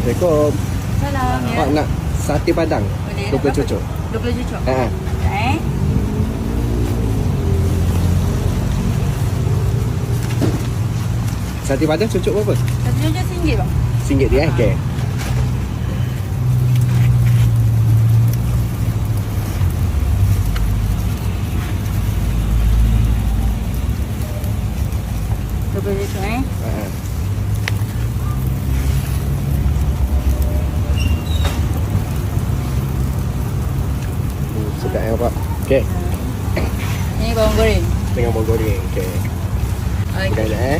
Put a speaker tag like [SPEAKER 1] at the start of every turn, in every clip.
[SPEAKER 1] Assalamualaikum.
[SPEAKER 2] Salam ya.
[SPEAKER 1] Pak nak sate padang.
[SPEAKER 2] Boleh.
[SPEAKER 1] 20 cucuk.
[SPEAKER 2] 20 cucuk.
[SPEAKER 1] Ha. Sate padang cucuk berapa?
[SPEAKER 2] Satu cucuk RM1 bang.
[SPEAKER 1] RM1 dia okey.
[SPEAKER 2] Cucuk
[SPEAKER 1] Ha. Sedap ya Pak. Okey.
[SPEAKER 2] Ini bawang goreng.
[SPEAKER 1] Dengan bawang goreng. Okey. Okey dah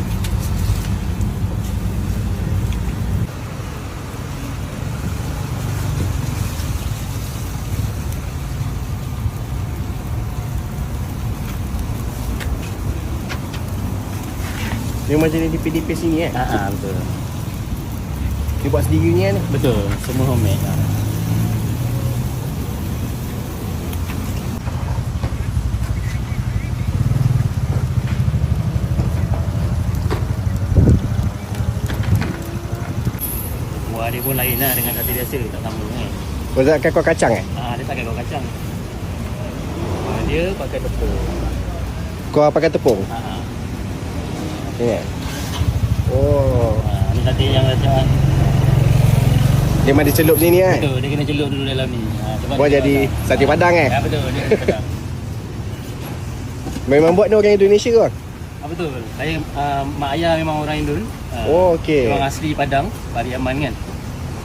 [SPEAKER 1] Ni macam ni nipis-nipis sini
[SPEAKER 3] Betul.
[SPEAKER 1] Dia buat sendiri ni kan?
[SPEAKER 3] Betul. Semua homemade. Kuah dia pun lain lah dengan sate biasa, tak sama kan.
[SPEAKER 1] Kau tak kau kacang
[SPEAKER 3] Dia tak kau kacang. Dia pakai tepung.
[SPEAKER 1] Kau pakai tepung? Ni Oh.
[SPEAKER 3] Ni sate yang macam
[SPEAKER 1] Dia memang dicelup sini kan?
[SPEAKER 3] betul, dia kena celup dulu dalam ni.
[SPEAKER 1] Buat jadi sate padang
[SPEAKER 3] Betul, dia sate padang.
[SPEAKER 1] Memang buat ni orang Indonesia ke bang?
[SPEAKER 3] Betul. Saya mak ayah memang orang Indon.
[SPEAKER 1] Oh okey.
[SPEAKER 3] Memang asli Padang, Pariaman kan.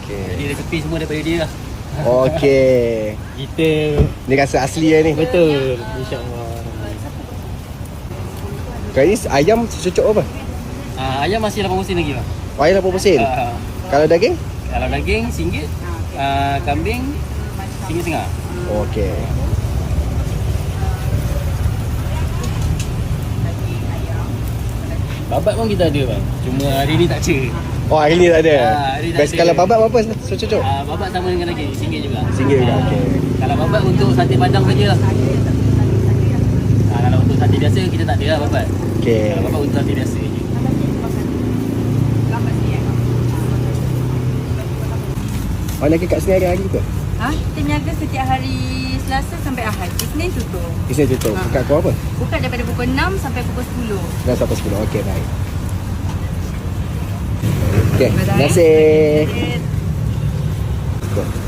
[SPEAKER 1] Okey.
[SPEAKER 3] Jadi resepi semua daripada dia lah.
[SPEAKER 1] Okey.
[SPEAKER 3] Kita
[SPEAKER 1] Ni rasa asli lah ni.
[SPEAKER 3] betul, insya-Allah.
[SPEAKER 1] Kali ni ayam cucuk apa?
[SPEAKER 3] Ayam masih 8 sen lagi bang.
[SPEAKER 1] Ayam 80 sen. Kalau daging?
[SPEAKER 3] Kalau daging RM1, kambing RM1.5.
[SPEAKER 1] Okey.
[SPEAKER 3] Babat pun kita ada bang. Cuma hari ni tak ada.
[SPEAKER 1] Oh hari ni tak ada.
[SPEAKER 3] Hari ni tak
[SPEAKER 1] Best
[SPEAKER 3] ada.
[SPEAKER 1] kalau babat berapa cucuk?
[SPEAKER 3] Babat sama dengan daging RM1 juga.
[SPEAKER 1] RM1 juga, okey.
[SPEAKER 3] Kalau babat untuk sate padang saja lah. Kalau untuk sate biasa kita tak ada lah babat.
[SPEAKER 1] Okey.
[SPEAKER 3] Kalau babat untuk sate biasa je.
[SPEAKER 1] Oh lagi kat sini hari-hari ke?
[SPEAKER 2] Kita niaga setiap hari Selasa sampai Ahad. Isnin tutup.
[SPEAKER 1] Kisah tutup. Buka kau apa?
[SPEAKER 2] Buka daripada pukul 6 sampai pukul 10.
[SPEAKER 1] Dah sampai 10. Okey baik. Okey, terima
[SPEAKER 2] Terima
[SPEAKER 1] kasih.
[SPEAKER 2] kasih.